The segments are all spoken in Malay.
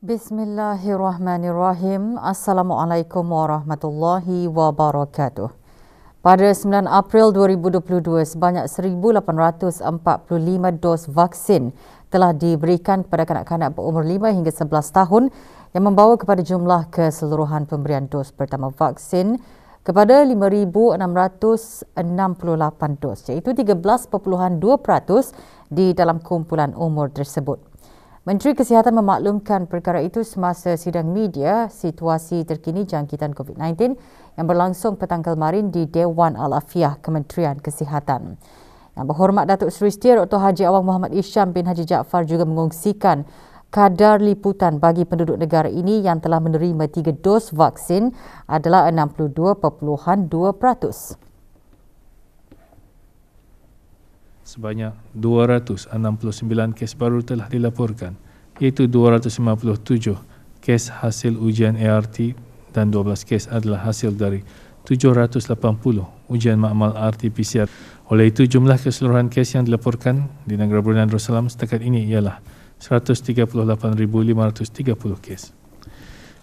Bismillahirrahmanirrahim. Assalamualaikum warahmatullahi wabarakatuh. Pada 9 April 2022, sebanyak 1,845 dos vaksin telah diberikan kepada kanak-kanak berumur 5 hingga 11 tahun yang membawa kepada jumlah keseluruhan pemberian dos pertama vaksin kepada 5,668 dos, iaitu 13.2% di dalam kumpulan umur tersebut. Menteri Kesihatan memaklumkan perkara itu semasa sidang media situasi terkini jangkitan COVID-19 yang berlangsung petang kemarin di Dewan Al-Afiah Kementerian Kesihatan. Yang berhormat Datuk Seri Dr. Haji Awang Muhammad Isham bin Haji Jaafar juga mengongsikan kadar liputan bagi penduduk negara ini yang telah menerima 3 dos vaksin adalah 62.2%. Sebanyak 269 kes baru telah dilaporkan, iaitu 257 kes hasil ujian ART dan 12 kes adalah hasil dari 780 ujian makmal RT-PCR. Oleh itu, jumlah keseluruhan kes yang dilaporkan di negara Brunei Darussalam setakat ini ialah 138,530 kes.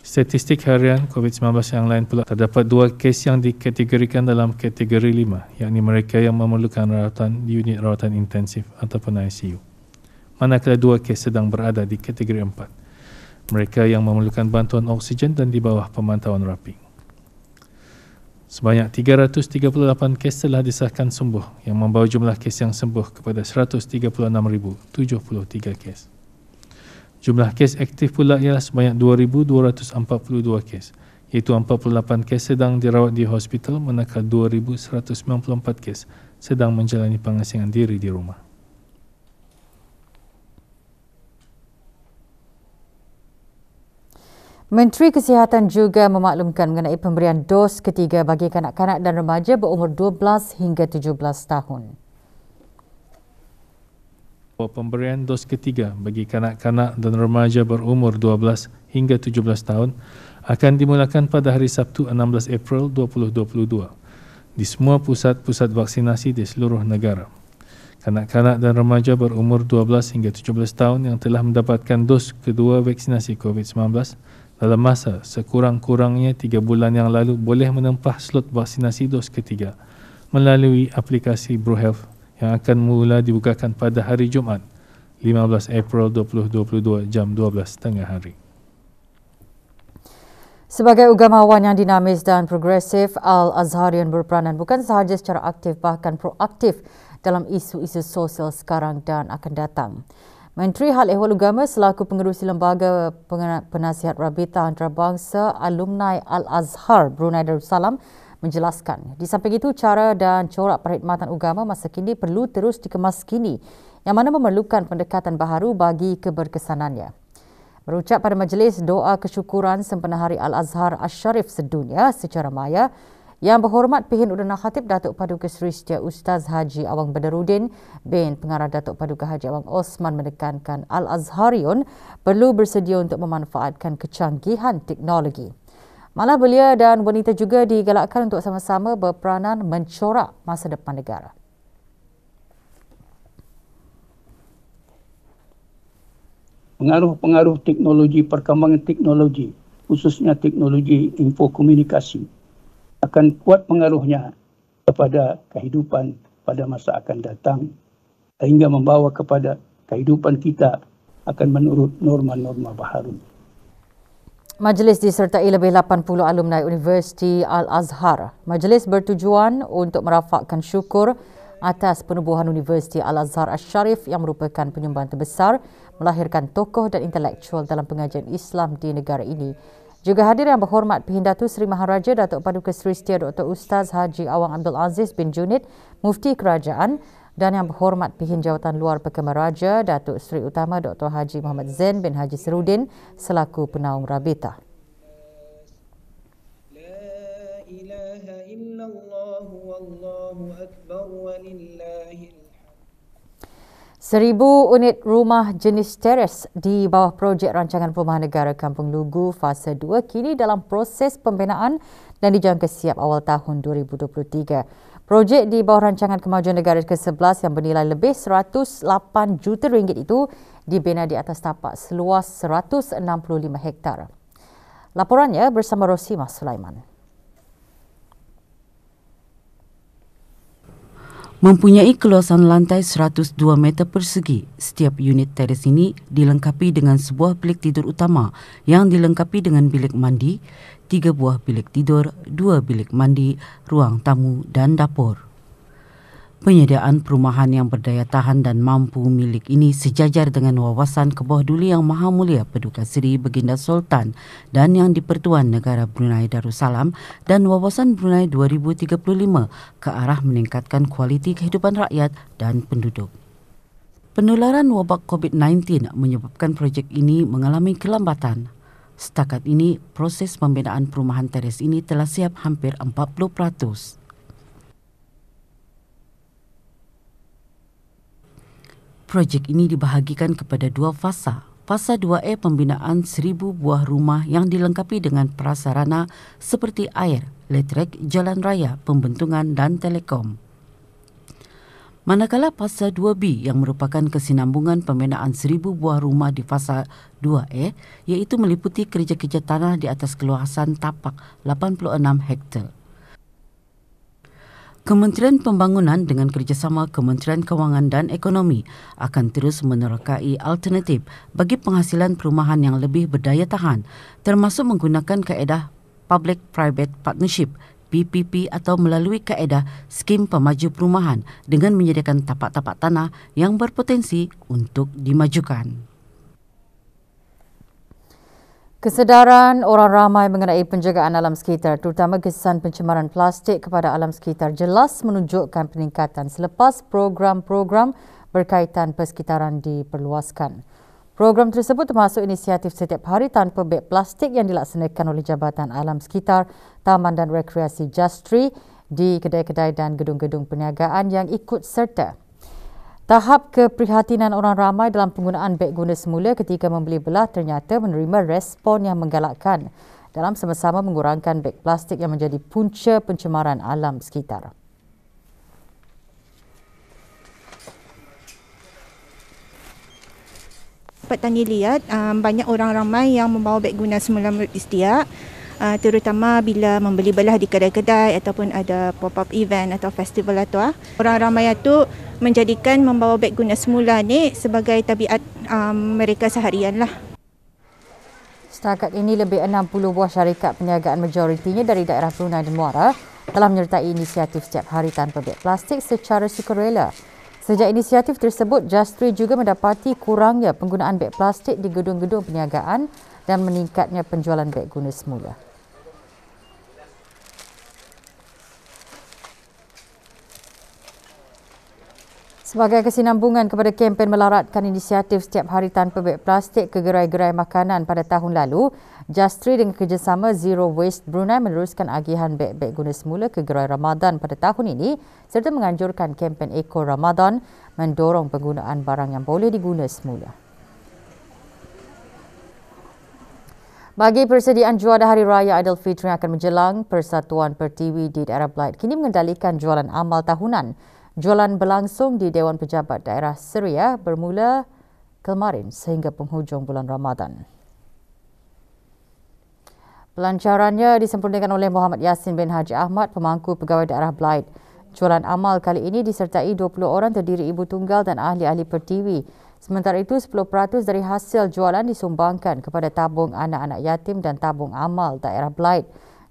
Statistik harian COVID-19 yang lain pula, terdapat 2 kes yang dikategorikan dalam kategori 5, yakni mereka yang memerlukan rawatan di unit rawatan intensif ataupun ICU. Manakala 2 kes sedang berada di kategori 4, mereka yang memerlukan bantuan oksigen dan di bawah pemantauan rapi. Sebanyak 338 kes telah disahkan sembuh yang membawa jumlah kes yang sembuh kepada 136,073 kes. Jumlah kes aktif pula ialah sebanyak 2,242 kes, iaitu 48 kes sedang dirawat di hospital manakala 2,194 kes sedang menjalani pengasingan diri di rumah. Menteri Kesihatan juga memaklumkan mengenai pemberian dos ketiga bagi kanak-kanak dan remaja berumur 12 hingga 17 tahun. Pemberian dos ketiga bagi kanak-kanak dan remaja berumur 12 hingga 17 tahun akan dimulakan pada hari Sabtu 16 April 2022 di semua pusat-pusat vaksinasi di seluruh negara. Kanak-kanak dan remaja berumur 12 hingga 17 tahun yang telah mendapatkan dos kedua vaksinasi COVID-19 dalam masa sekurang-kurangnya 3 bulan yang lalu boleh menempah slot vaksinasi dos ketiga melalui aplikasi BroHealth yang akan mula dibukakan pada hari Jumaat 15 April 2022 jam 12 tengah hari. Sebagai ugamawan yang dinamis dan progresif, Al-Azharian berperanan bukan sahaja secara aktif bahkan proaktif dalam isu-isu sosial sekarang dan akan datang. Menteri Hal Ehwal Agama selaku pengerusi Lembaga Penasihat Rabitah Antarabangsa Alumni Al-Azhar Brunei Darussalam menjelaskan, di samping itu cara dan corak perkhidmatan agama masa kini perlu terus dikemaskini yang mana memerlukan pendekatan baharu bagi keberkesanannya. Berucap pada majlis doa kesyukuran sempena Hari Al-Azhar Asy-Syarif sedunia secara maya, Yang Berhormat Pihin Udana Khatib Datuk Paduka Seri Setia Ustaz Haji Awang Badarudin bin Pengarah Datuk Paduka Haji Awang Osman menekankan Al-Azhariun perlu bersedia untuk memanfaatkan kecanggihan teknologi. Malah belia dan wanita juga digalakkan untuk sama-sama berperanan mencorak masa depan negara. Pengaruh-pengaruh teknologi, perkembangan teknologi, khususnya teknologi info komunikasi, akan kuat pengaruhnya kepada kehidupan pada masa akan datang sehingga membawa kepada kehidupan kita akan menurut norma-norma baharu. Majlis disertai lebih 80 alumni Universiti Al-Azhar. Majlis bertujuan untuk merafakkan syukur atas penubuhan Universiti Al-Azhar Asy-Syarif yang merupakan penyumbang terbesar melahirkan tokoh dan intelektual dalam pengajian Islam di negara ini. Juga hadir Yang Berhormat Pihin Datuk Seri Maharaja Datuk Paduka Seri Setia Dr. Ustaz Haji Awang Abdul Aziz bin Junid, Mufti Kerajaan, dan Yang Berhormat Pihin Jawatan Luar Perkembangan Raja Datuk Seri Utama Dr. Haji Muhammad Zain bin Haji Serudin selaku penaung Rabitah. La ilaha illallah wallahu akbar walillahil 1,000 unit rumah jenis teres di bawah projek rancangan perumahan negara Kampung Lugu fasa 2 kini dalam proses pembinaan dan dijangka siap awal tahun 2023. Projek di bawah Rancangan Kemajuan Negara ke-11 yang bernilai lebih 108 juta ringgit itu dibina di atas tapak seluas 165 hektar. Laporannya bersama Rosimah Sulaiman. Mempunyai keluasan lantai 102 meter persegi, setiap unit teres ini dilengkapi dengan sebuah bilik tidur utama yang dilengkapi dengan bilik mandi, 3 buah bilik tidur, 2 bilik mandi, ruang tamu dan dapur. Penyediaan perumahan yang berdaya tahan dan mampu milik ini sejajar dengan wawasan Kebawah Duli Yang Maha Mulia Paduka Seri Baginda Sultan dan Yang di-Pertuan Negara Brunei Darussalam dan wawasan Brunei 2035 ke arah meningkatkan kualiti kehidupan rakyat dan penduduk. Penularan wabak COVID-19 menyebabkan projek ini mengalami kelambatan. Setakat ini, proses pembinaan perumahan teres ini telah siap hampir 40%. Projek ini dibahagikan kepada 2 fasa. Fasa 2A pembinaan 1,000 buah rumah yang dilengkapi dengan prasarana seperti air, elektrik, jalan raya, pembentungan dan telekom. Manakala fasa 2B yang merupakan kesinambungan pembinaan 1,000 buah rumah di fasa 2A iaitu meliputi kerja-kerja tanah di atas keluasan tapak 86 hektar. Kementerian Pembangunan dengan kerjasama Kementerian Kewangan dan Ekonomi akan terus menerokai alternatif bagi penghasilan perumahan yang lebih berdaya tahan, termasuk menggunakan kaedah Public-Private Partnership PPP atau melalui kaedah Skim Pemaju Perumahan dengan menyediakan tapak-tapak tanah yang berpotensi untuk dimajukan. Kesedaran orang ramai mengenai penjagaan alam sekitar, terutama kesan pencemaran plastik kepada alam sekitar, jelas menunjukkan peningkatan selepas program-program berkaitan persekitaran diperluaskan. Program tersebut termasuk inisiatif setiap hari tanpa beg plastik yang dilaksanakan oleh Jabatan Alam Sekitar, Taman dan Rekreasi Justri di kedai-kedai dan gedung-gedung perniagaan yang ikut serta. Tahap keprihatinan orang ramai dalam penggunaan beg guna semula ketika membeli belah ternyata menerima respon yang menggalakkan dalam sama-sama mengurangkan beg plastik yang menjadi punca pencemaran alam sekitar. Dapat tanya lihat banyak orang ramai yang membawa beg guna semula menurut Istiak, terutama bila membeli belah di kedai-kedai ataupun ada pop-up event atau festival atau orang ramai itu menjadikan membawa beg guna semula ni sebagai tabiat mereka seharian lah. Setakat ini lebih 60 buah syarikat perniagaan majoritinya dari daerah Brunei dan Muara telah menyertai inisiatif setiap hari tanpa beg plastik secara sukarela. Sejak inisiatif tersebut, Justri juga mendapati kurangnya penggunaan beg plastik di gedung-gedung perniagaan dan meningkatnya penjualan beg guna semula. Sebagai kesinambungan kepada kempen melaratkan inisiatif setiap hari tanpa beg plastik ke gerai-gerai makanan pada tahun lalu, Justri dengan kerjasama Zero Waste Brunei meneruskan agihan beg-beg guna semula ke gerai Ramadan pada tahun ini serta menganjurkan kempen Eco Ramadan mendorong penggunaan barang yang boleh diguna semula. Bagi persediaan juadah Hari Raya Aidilfitri yang akan menjelang, Persatuan Pertiwi di daerah Belait kini mengendalikan jualan amal tahunan. Jualan berlangsung di Dewan Pejabat Daerah Seria bermula kemarin sehingga penghujung bulan Ramadan. Pelancarannya disempurnakan oleh Muhammad Yassin bin Haji Ahmad, pemangku pegawai daerah Belait. Jualan amal kali ini disertai 20 orang terdiri ibu tunggal dan ahli-ahli pertiwi. Sementara itu, 10% dari hasil jualan disumbangkan kepada tabung anak-anak yatim dan tabung amal daerah Belait.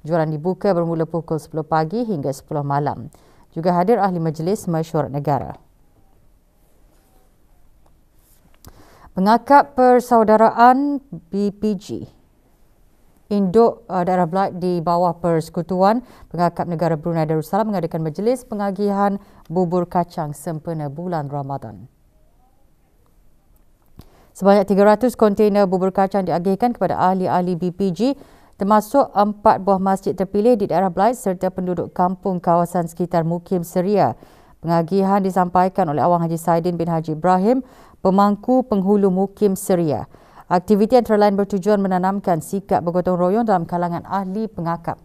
Jualan dibuka bermula pukul 10 pagi hingga 10 malam. Juga hadir ahli majlis mesyuarat negara. Pengakap Persaudaraan BPG Induk daerah Belait di bawah Persekutuan Pengakap Negara Brunei Darussalam mengadakan majlis pengagihan bubur kacang sempena bulan Ramadan. Sebanyak 300 kontainer bubur kacang diagihkan kepada ahli-ahli BPG termasuk 4 buah masjid terpilih di daerah Belait serta penduduk kampung kawasan sekitar Mukim Seria. Pengagihan disampaikan oleh Awang Haji Saidin bin Haji Ibrahim, pemangku penghulu Mukim Seria. Aktiviti antara lain bertujuan menanamkan sikap bergotong royong dalam kalangan ahli pengakap.